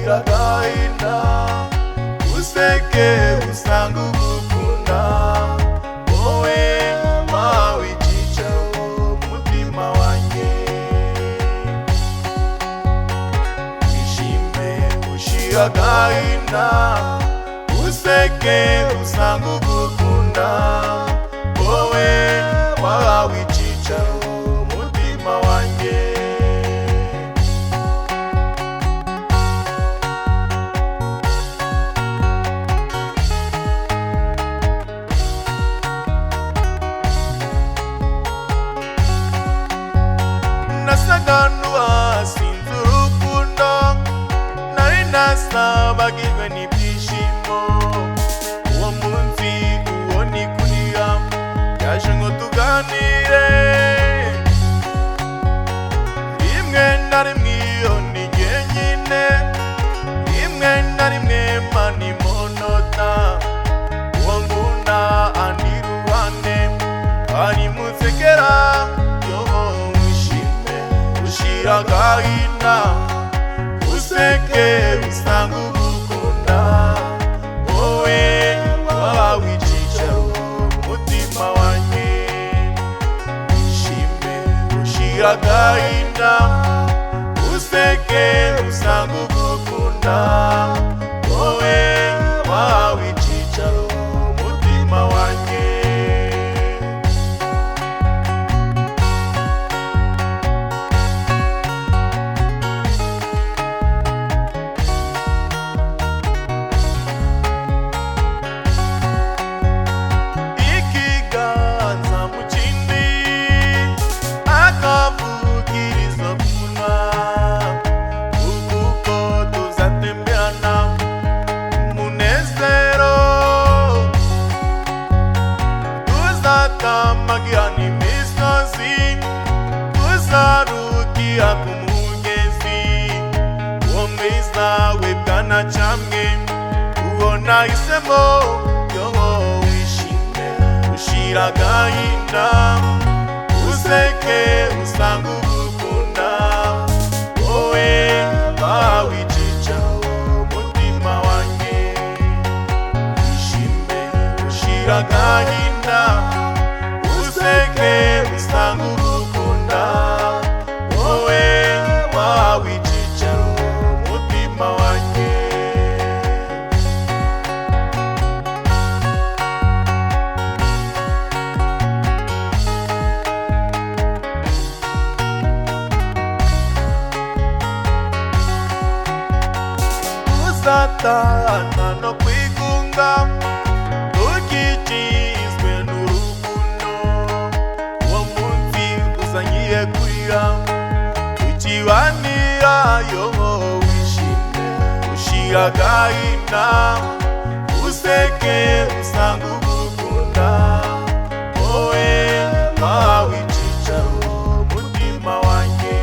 ushira agahinda useke usanga ugukunda wowe wawe icyicaro umutima wanjye wishime ushira agahinda useke usanga ugukunda wowe wawe icyicaro umutima wanjye nasaganwa sinzi urukundo nari nasabagirwe n'ibyishimo uwo munsi uwo ni kurira yaje ngo tuganire rimwe na rimwe iyo ni jyenyine rimwe na rimwe mani monota uwo ngunda andi ruhande ari musekera ushira agahinda useke usanga ugukunda wowe wawe icyicaro umutima wanjye wishime ushira agahinda useke usanga ugukunda wowe wawe icyicaro umutima wanjye magirani misozi tuzarukia kumugezi uwo mwiza we bwana camwe ubona isemo yoho wishime ushira agahinda useke usanga ugukunda wowe wawe icyicaro umutima wanjye wishime ushira agahinda useke usanga ugukunda wowe wawe icyicaro umutima wanjye uzatana no kwigunga ukikizwe n'urukundo uwo munsi uzanyiye kurira ukibanira yoho wishime ushira agahinda useke usanga ugukunda wowe wawe icyicaro umutima wanjye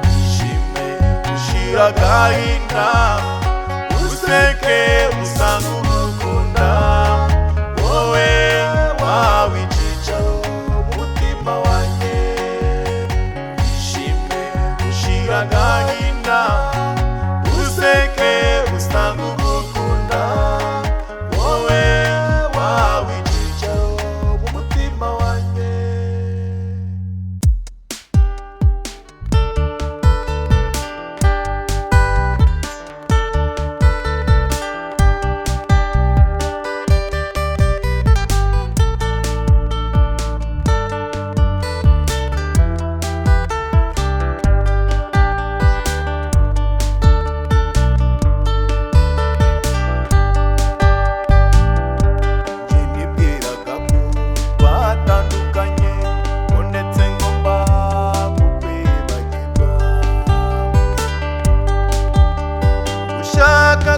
wishime ushira agahinda useke usanga ugukunda wowe wawe icyicaro umutima wanjye wishime ushira agahinda useke usanga ugukunda wowe wawe icyicaro umutima wanjye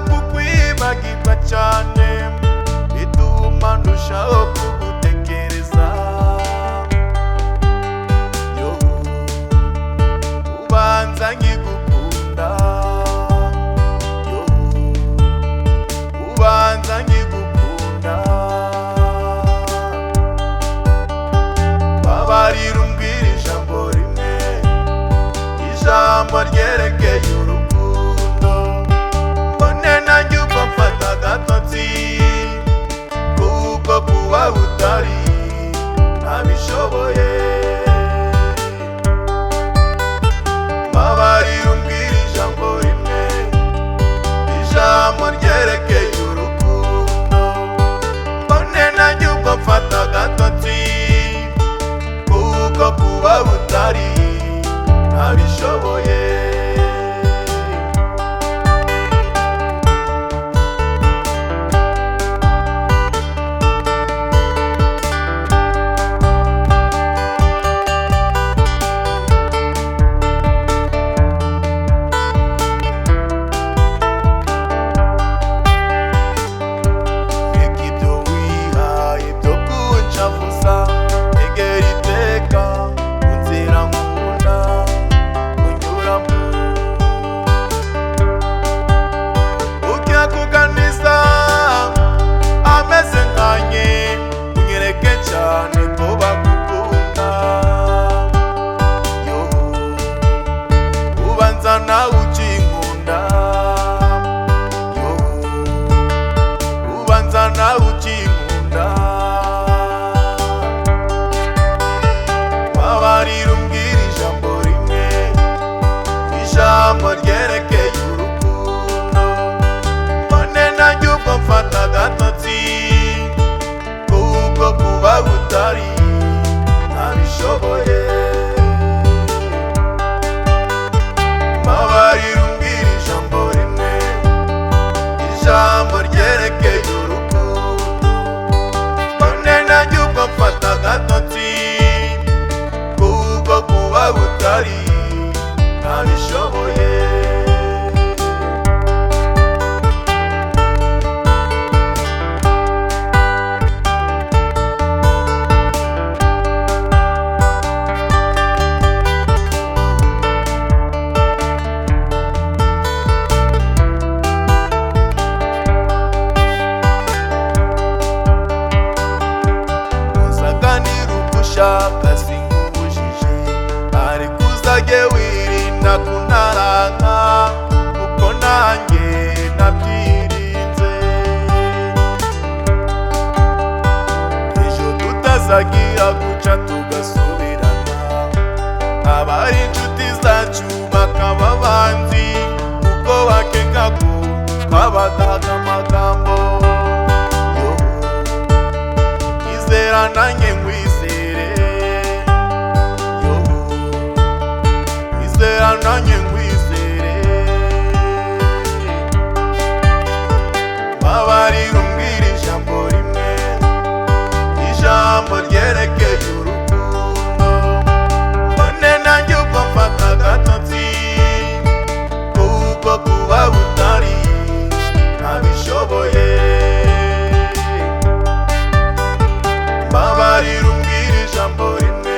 kukwibagirwa cyane bituma ndushaho kugutekereza yo ubanza nkigukunda yo ubanza nkigukunda babarira umbwira ijambo rimwe ijambo ryerekeye urukundo ijambo ryerekeye urukundo. Mbone nanjye ubwo mfata agatotsi kuko kuba butari ntabishoboye. Mbabarira umbwire ijambo rimwe, ijambo ryerekeye urukundo. Mbone nanjye ubwo mfata agatotsi kuko kuba butari ntabishoboye. Uzaganira uko ushaka sinkubujije, ariko uzajye wirinda kuntaranga kuko nanjye nabyirinze. Ejo tutazagira guca tugasubirana, abari inshuti zacu bakaba abanzi kuko bakeka ko twabadaga amagambo. Izera nanjye nkwizere, izera nanjye nkwizere. Mbabarira umbwire ijambo rimwe, ijambo ryerekeye urukundo. Mbone nanjye ubwo mfata agatotsi kuko kuba butari ntabishoboye. Mbabarira umbwire ijambo rimwe,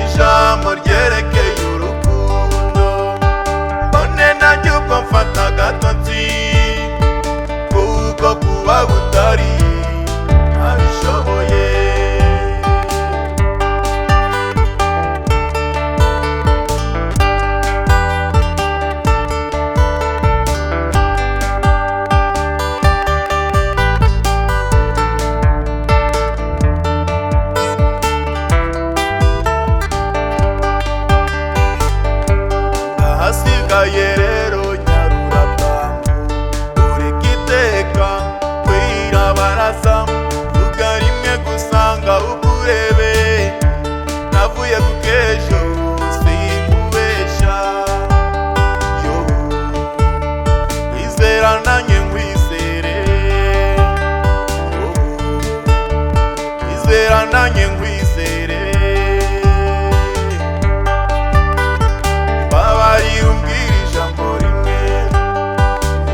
ijambo ryerekeye urukundo. Mbone nanjye ubwo mfata agatotsi kuko kuba butari ntabishoboye. Ahasigaye rero nyarura bwangu, ureke iteka kwirabaraza. Vuga rimwe gusanga ukurebe, navuye ku k'ejo sinkubesha. Izera nanjye nkwizere, izera nanjye nkwizere. Mbabarira umbwire ijambo rimwe,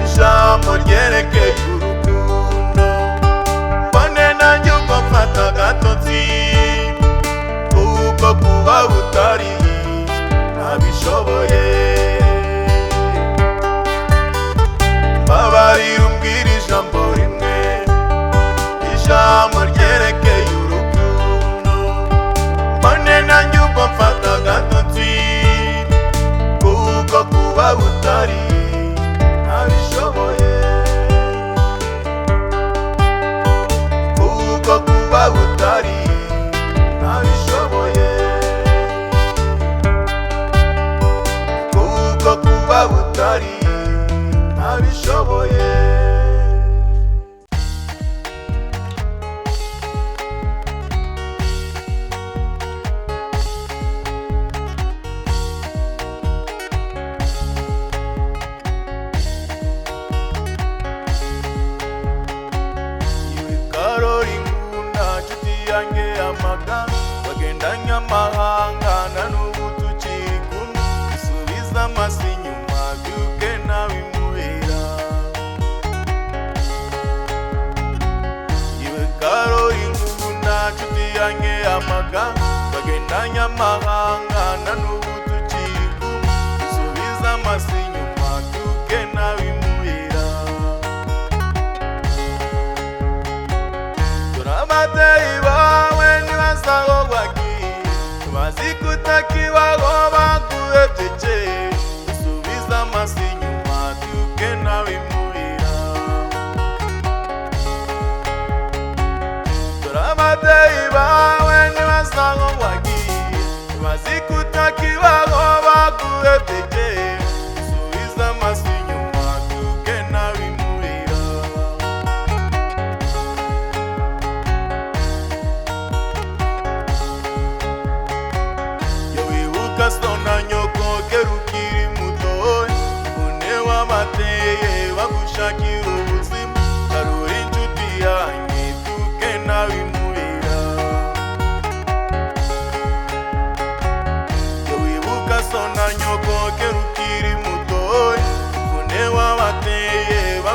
ijambo ryerekeye urukundo. Mbone nanjye ubwo mfata agatotsi kuko kuba butari ntabishoboye. Mbabarira umbwire ijambo rimwe, ijambo ryerekeye urukundo. Mbone nanjye ubwo mfata agatotsi kuko kuba butari ntabishoboye. Kuko kuba butari ntabishoboye. Kuko kuba butari ntabishoboye. Bagenda nyamahanga na n'ubu tukiri kumwe, isubiza amaso inyuma byuke nabimuhera. Iwe Karoli nkunda nshuti yanjye amagambo, bagenda nyamahanga na n'ubu tukiri kumwe, isubiza amaso inyuma byuke nabimuhera. Ababyeyi bawe ntibasaho bagiye, bazi kutakibaho baguhebye kera. Usubiza amaso inyuma byuke nabimuhira. Ababyeyi bawe ntibasaho bagiye, bazi kutakibaho baguhebye kera.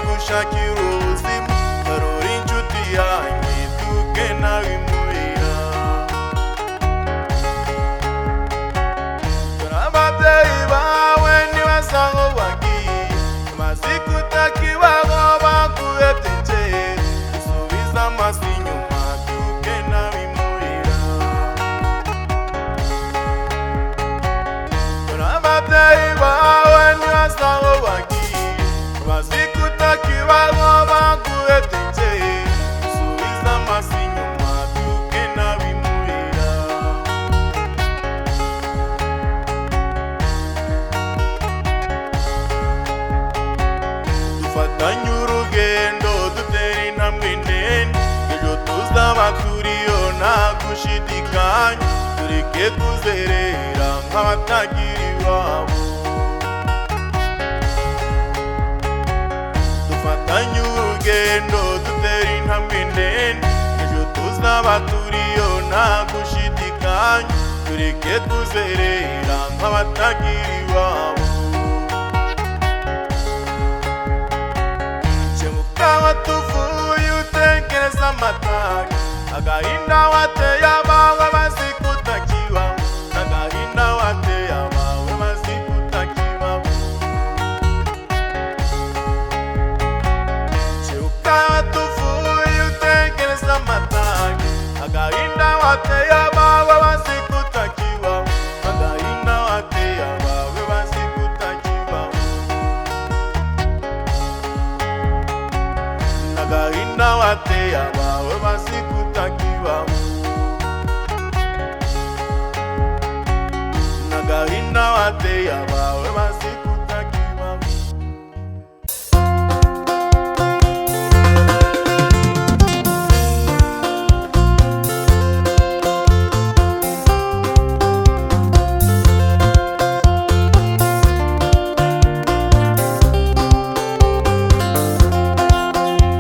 nzagushakira ubuzima karori inshuti yanjye duke nawe imuhira ababyeyi bawe ntibasanga wagiye maze kutakibaho bakurebye kera usubiza amaso inyuma duke nawe imuhira ababyeyi bawe ntibasanga wagiye maze kutakibaho bakurebye kera usubiza amaso inyuma duke nawe imuhira dufatanye urugendo dutera intambwe ndende ejo tuzaba turiyo nta gushidikanya tureke kuzerera nk'abatagira iwabo dufatanye urugendo dutera intambwe ndende ejo tuzaba turiyo nta gushidikanya tureke kuzerera nk'abatagira iwabo kemuka tuvuye utekereza amataga agahinda wateye abawe bazi kutakibaho agahinda wateye abawe bazi kutakibaho kemuka tuvuye utekereza amataga agahinda wateye abawe bazi kutakibaho agahinda wateye abawe bazi kutakibaho agahinda wateye abawe bazi kutakibaho agahinda wateye abawe bazi kutakibaho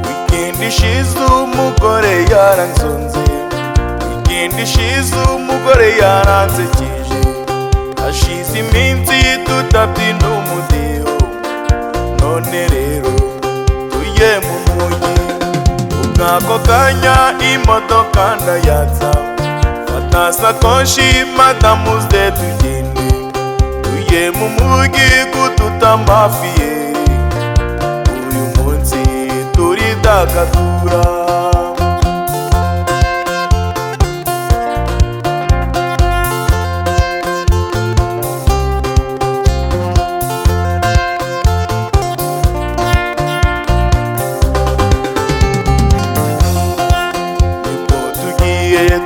weekend ishize umugore yaranzonze weekend ishize umugore yaransekeje hashize iminsi tutabyina umudiho none rero tuye mu mujyi ubwako kanya imodoka ndayatsa fata sakoshi madamu ze tugende tuye mu mujyi gututa amafiyeri uyu munsi turidagadura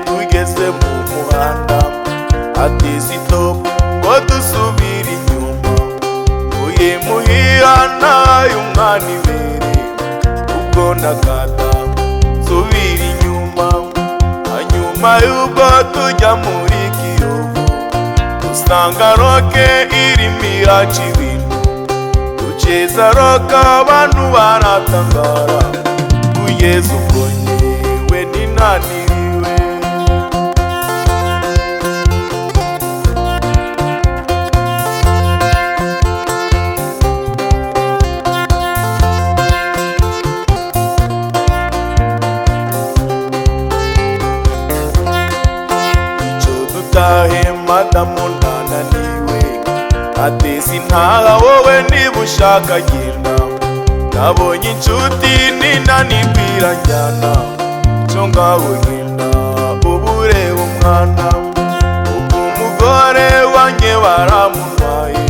tugeze mu muhanda ateze itopu ngo dusubire inyuma uye muhira nayo umwana ibere ubwo ndakata nsubira inyuma hanyuma y'ubwo tujya muri Kiyovu dusanga roke irimo iraca ibintu duceza roke abantu baratangara kugeza ubwo nyewe ninaniriwe madamu ndananiwe ateze intaha wowe niba ushaka genda nabonye inshuti ninanibwira njyana cyo ngaho genda ubureba umwana ubwo umugore wanjye baramuntwaye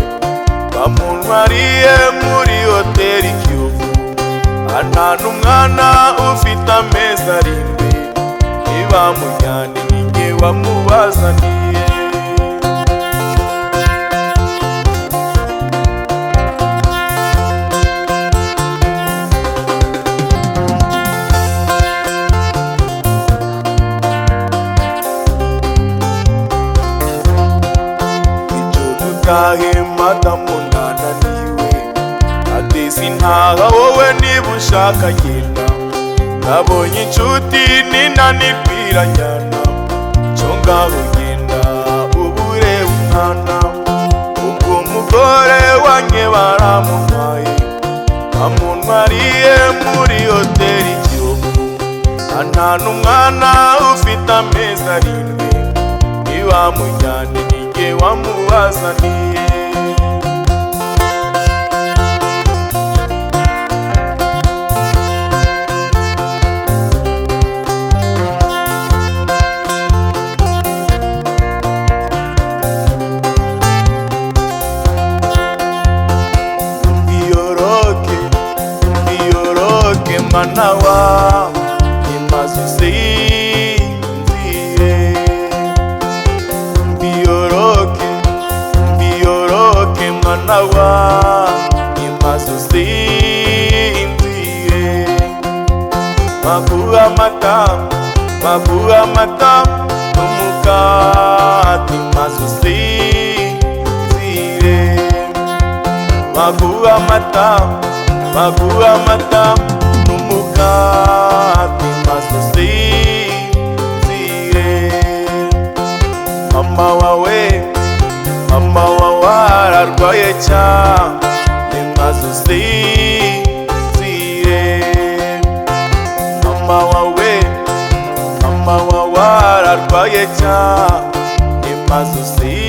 bamuntwariye muri hoteli Kiyovu antana umwana ufite amezi arindwi ntibamujyane ninjye wamubazaniye madamu ndananiwe ateze intaha wowe niba ushaka genda nabonye inshuti ninanibwira njyana cyo ngaho genda ubureba umwana ubwo umugore wanjye baramuntwaye bamwariye muri hoteli Kiyovu, nta n'umwana ufite amezi 7, ntibamujyane ninjye wamubazaniye. Mwana wa imaze usinzire, mbiyoroke mwana wa imaze usinzire. Maguha amata n'umugati maze usinzire. Maguha amata n'umugati maze usinzire. Mama wawe ararwaye cyane maze usinzire. Mama wawe ararwaye cyane maze usinzire.